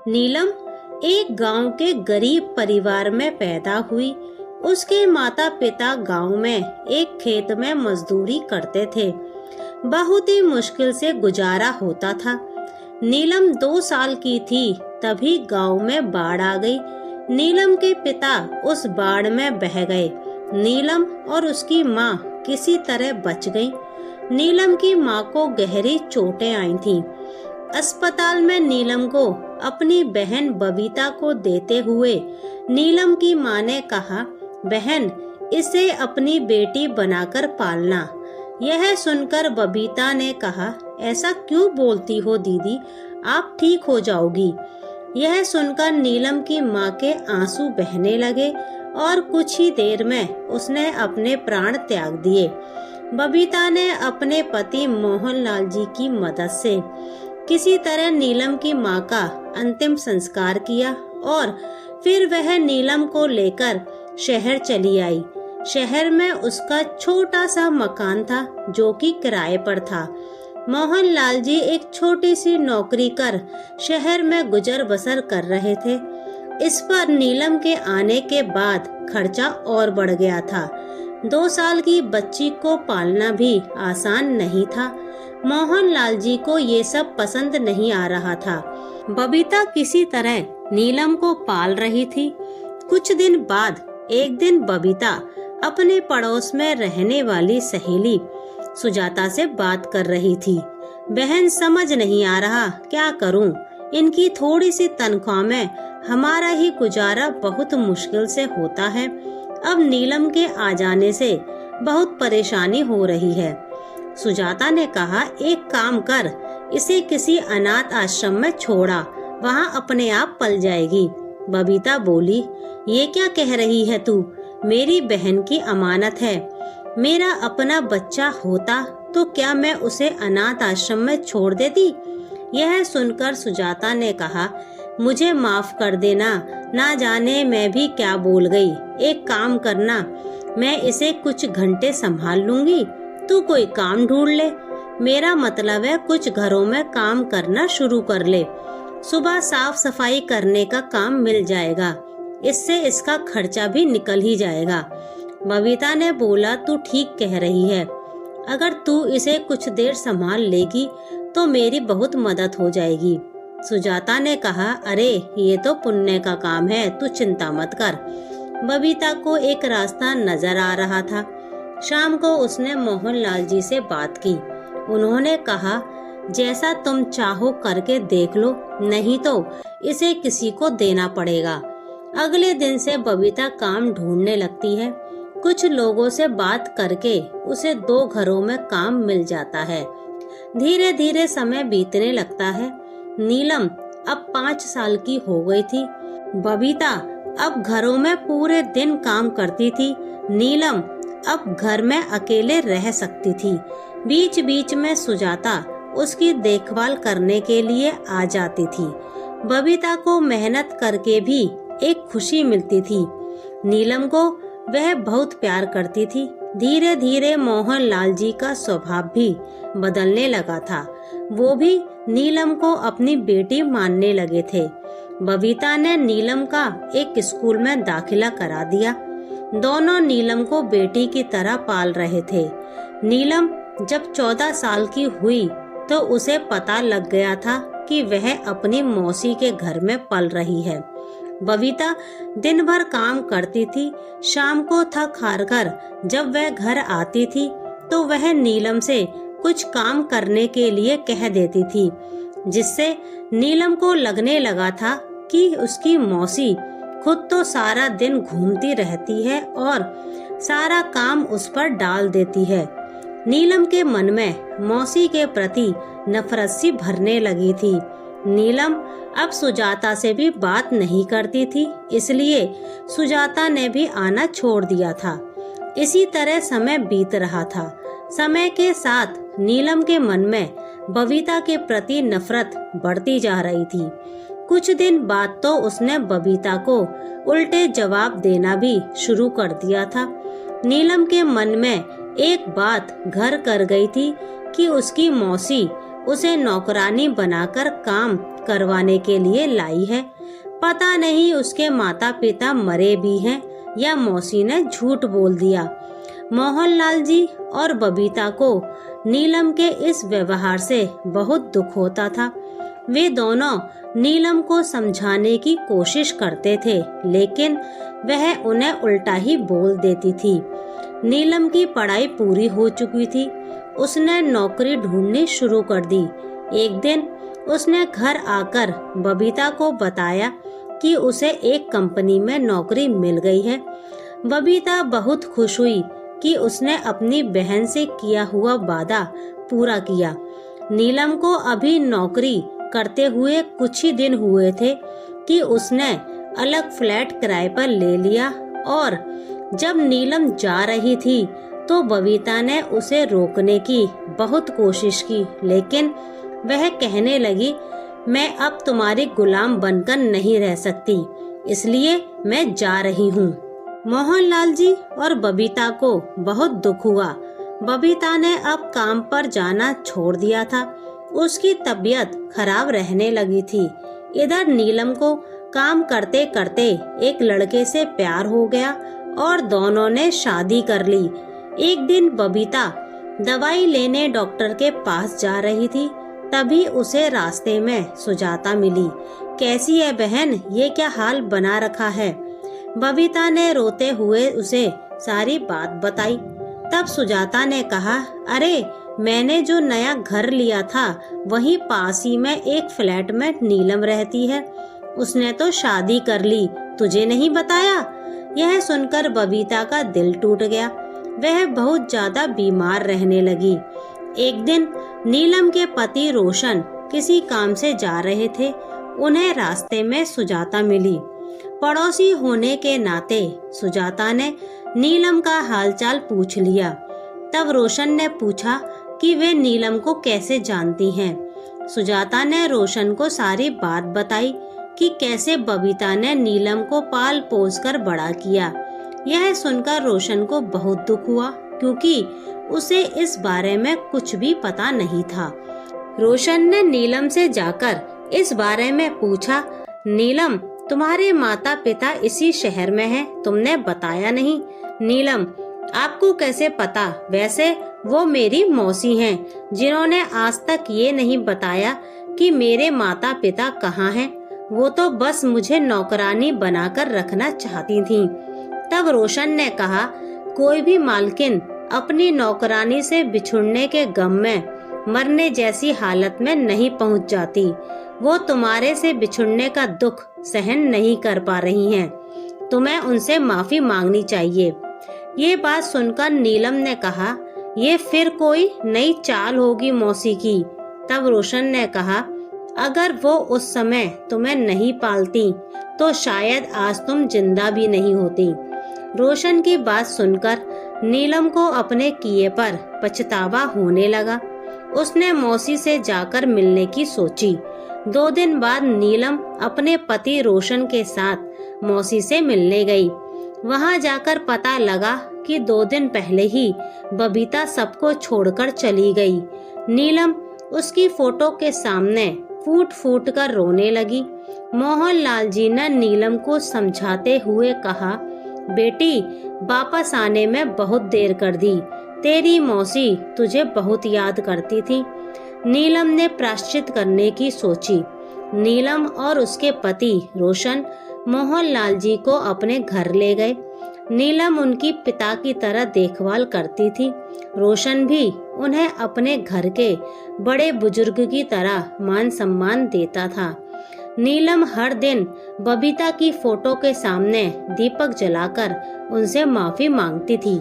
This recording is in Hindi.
नीलम एक गांव के गरीब परिवार में पैदा हुई। उसके माता पिता गांव में एक खेत में मजदूरी करते थे। बहुत ही मुश्किल से गुजारा होता था। नीलम 2 साल की थी तभी गांव में बाढ़ आ गई। नीलम के पिता उस बाढ़ में बह गए। नीलम और उसकी माँ किसी तरह बच गईं। नीलम की माँ को गहरी चोटें आई थीं। अस्पताल में नीलम को अपनी बहन बबीता को देते हुए नीलम की माँ ने कहा, बहन, इसे अपनी बेटी बनाकर पालना। यह सुनकर बबीता ने कहा, ऐसा क्यों बोलती हो दीदी, आप ठीक हो जाओगी। यह सुनकर नीलम की माँ के आंसू बहने लगे और कुछ ही देर में उसने अपने प्राण त्याग दिए। बबीता ने अपने पति मोहनलाल जी की मदद से किसी तरह नीलम की माँ का अंतिम संस्कार किया और फिर वह नीलम को लेकर शहर चली आई। शहर में उसका छोटा सा मकान था जो कि किराए पर था। मोहनलाल जी एक छोटी सी नौकरी कर शहर में गुजर बसर कर रहे थे। इस पर नीलम के आने के बाद खर्चा और बढ़ गया था। 2 साल की बच्ची को पालना भी आसान नहीं था। मोहनलाल जी को ये सब पसंद नहीं आ रहा था। बबीता किसी तरह नीलम को पाल रही थी। कुछ दिन बाद एक दिन बबीता अपने पड़ोस में रहने वाली सहेली सुजाता से बात कर रही थी। बहन, समझ नहीं आ रहा क्या करूं। इनकी थोड़ी सी तनख्वाह में हमारा ही गुजारा बहुत मुश्किल से होता है। अब नीलम के आ जाने से बहुत परेशानी हो रही है। सुजाता ने कहा, एक काम कर, इसे किसी अनाथ आश्रम में छोड़ा, वहाँ अपने आप पल जाएगी। बबीता बोली, ये क्या कह रही है तू? मेरी बहन की अमानत है। मेरा अपना बच्चा होता तो क्या मैं उसे अनाथ आश्रम में छोड़ देती? यह सुनकर सुजाता ने कहा, मुझे माफ कर देना, ना जाने मैं भी क्या बोल गई। एक काम करना, मैं इसे कुछ घंटे संभाल लूंगी, तू कोई काम ढूंढ ले। मेरा मतलब है कुछ घरों में काम करना शुरू कर ले। सुबह साफ सफाई करने का काम मिल जाएगा, इससे इसका खर्चा भी निकल ही जाएगा। बबीता ने बोला, तू ठीक कह रही है। अगर तू इसे कुछ देर संभाल लेगी तो मेरी बहुत मदद हो जाएगी। सुजाता ने कहा, अरे ये तो पुण्य का काम है, तू चिंता मत कर। बबीता को एक रास्ता नजर आ रहा था। शाम को उसने मोहनलाल जी से बात की। उन्होंने कहा, जैसा तुम चाहो करके देख लो, नहीं तो इसे किसी को देना पड़ेगा। अगले दिन से बबीता काम ढूंढने लगती है। कुछ लोगों से बात करके उसे 2 घरों में काम मिल जाता है। धीरे धीरे समय बीतने लगता है। नीलम अब 5 साल की हो गई थी। बबीता अब घरों में पूरे दिन काम करती थी। नीलम अब घर में अकेले रह सकती थी। बीच बीच में सुजाता उसकी देखभाल करने के लिए आ जाती थी। बबीता को मेहनत करके भी एक खुशी मिलती थी। नीलम को वह बहुत प्यार करती थी। धीरे धीरे मोहनलाल जी का स्वभाव भी बदलने लगा था। वो भी नीलम को अपनी बेटी मानने लगे थे। बबीता ने नीलम का एक स्कूल में दाखिला करा दिया। दोनों नीलम को बेटी की तरह पाल रहे थे। नीलम जब 14 साल की हुई तो उसे पता लग गया था कि वह अपनी मौसी के घर में पल रही है। बबीता दिन भर काम करती थी। शाम को थक हार कर जब वह घर आती थी तो वह नीलम से कुछ काम करने के लिए कह देती थी, जिससे नीलम को लगने लगा था कि उसकी मौसी खुद तो सारा दिन घूमती रहती है और सारा काम उस पर डाल देती है। नीलम के मन में मौसी के प्रति नफरत सी भरने लगी थी। नीलम अब सुजाता से भी बात नहीं करती थी, इसलिए सुजाता ने भी आना छोड़ दिया था। इसी तरह समय बीत रहा था। समय के साथ नीलम के मन में बबीता के प्रति नफरत बढ़ती जा रही थी। कुछ दिन बाद तो उसने बबीता को उल्टे जवाब देना भी शुरू कर दिया था। नीलम के मन में एक बात घर कर गई थी कि उसकी मौसी उसे नौकरानी बनाकर काम करवाने के लिए लाई है। पता नहीं उसके माता पिता मरे भी हैं या मौसी ने झूठ बोल दिया। मोहनलाल जी और बबीता को नीलम के इस व्यवहार से बहुत दुख होता था। वे दोनों नीलम को समझाने की कोशिश करते थे, लेकिन वह उन्हें उल्टा ही बोल देती थी। नीलम की पढ़ाई पूरी हो चुकी थी। उसने नौकरी ढूंढनी शुरू कर दी। एक दिन उसने घर आकर बबीता को बताया कि उसे एक कंपनी में नौकरी मिल गई है। बबीता बहुत खुश हुई कि उसने अपनी बहन से किया हुआ वादा पूरा किया। नीलम को अभी नौकरी करते हुए कुछ ही दिन हुए थे कि उसने अलग फ्लैट किराए पर ले लिया, और जब नीलम जा रही थी तो बबीता ने उसे रोकने की बहुत कोशिश की, लेकिन वह कहने लगी, मैं अब तुम्हारी गुलाम बनकर नहीं रह सकती, इसलिए मैं जा रही हूँ। मोहनलाल जी और बबीता को बहुत दुख हुआ। बबीता ने अब काम पर जाना छोड़ दिया था। उसकी तबीयत खराब रहने लगी थी। इधर नीलम को काम करते करते एक लड़के से प्यार हो गया और दोनों ने शादी कर ली। एक दिन बबीता दवाई लेने डॉक्टर के पास जा रही थी, तभी उसे रास्ते में सुजाता मिली। कैसी है बहन, ये क्या हाल बना रखा है? बबीता ने रोते हुए उसे सारी बात बताई। तब सुजाता ने कहा, अरे मैंने जो नया घर लिया था वहीं पास ही में एक फ्लैट में नीलम रहती है। उसने तो शादी कर ली, तुझे नहीं बताया? यह सुनकर बबीता का दिल टूट गया। वह बहुत ज्यादा बीमार रहने लगी। एक दिन नीलम के पति रोशन किसी काम से जा रहे थे। उन्हें रास्ते में सुजाता मिली। पड़ोसी होने के नाते सुजाता ने नीलम का हालचाल पूछ लिया। तब रोशन ने पूछा कि वे नीलम को कैसे जानती हैं। सुजाता ने रोशन को सारी बात बताई कि कैसे बबीता ने नीलम को पाल पोस कर बड़ा किया। यह सुनकर रोशन को बहुत दुख हुआ, क्योंकि उसे इस बारे में कुछ भी पता नहीं था। रोशन ने नीलम से जाकर इस बारे में पूछा, नीलम तुम्हारे माता पिता इसी शहर में हैं, तुमने बताया नहीं। नीलम, आपको कैसे पता? वैसे वो मेरी मौसी हैं, जिन्होंने आज तक ये नहीं बताया कि मेरे माता पिता कहाँ हैं। वो तो बस मुझे नौकरानी बनाकर रखना चाहती थीं। तब रोशन ने कहा, कोई भी मालकिन अपनी नौकरानी से बिछुड़ने के गम में मरने जैसी हालत में नहीं पहुंच जाती। वो तुम्हारे से बिछुड़ने का दुख सहन नहीं कर पा रही हैं। तुम्हें उनसे माफी मांगनी चाहिए। ये बात सुनकर नीलम ने कहा, ये फिर कोई नई चाल होगी मौसी की। तब रोशन ने कहा, अगर वो उस समय तुम्हें नहीं पालती तो शायद आज तुम जिंदा भी नहीं होती। रोशन की बात सुनकर नीलम को अपने किए पर पछतावा होने लगा। उसने मौसी से जाकर मिलने की सोची। 2 दिन बाद नीलम अपने पति रोशन के साथ मौसी से मिलने गई। वहां जाकर पता लगा कि 2 दिन पहले ही बबीता सबको छोड़कर चली गई। नीलम उसकी फोटो के सामने फूट फूट कर रोने लगी। मोहनलाल जी ने नीलम को समझाते हुए कहा, बेटी वापस आने में बहुत देर कर दी। तेरी मौसी तुझे बहुत याद करती थी। नीलम ने प्रायश्चित करने की सोची। नीलम और उसके पति रोशन मोहनलाल जी को अपने घर ले गए। नीलम उनकी पिता की तरह देखभाल करती थी। रोशन भी उन्हें अपने घर के बड़े बुजुर्ग की तरह मान सम्मान देता था। नीलम हर दिन बबीता की फोटो के सामने दीपक जलाकर उनसे माफी मांगती थी।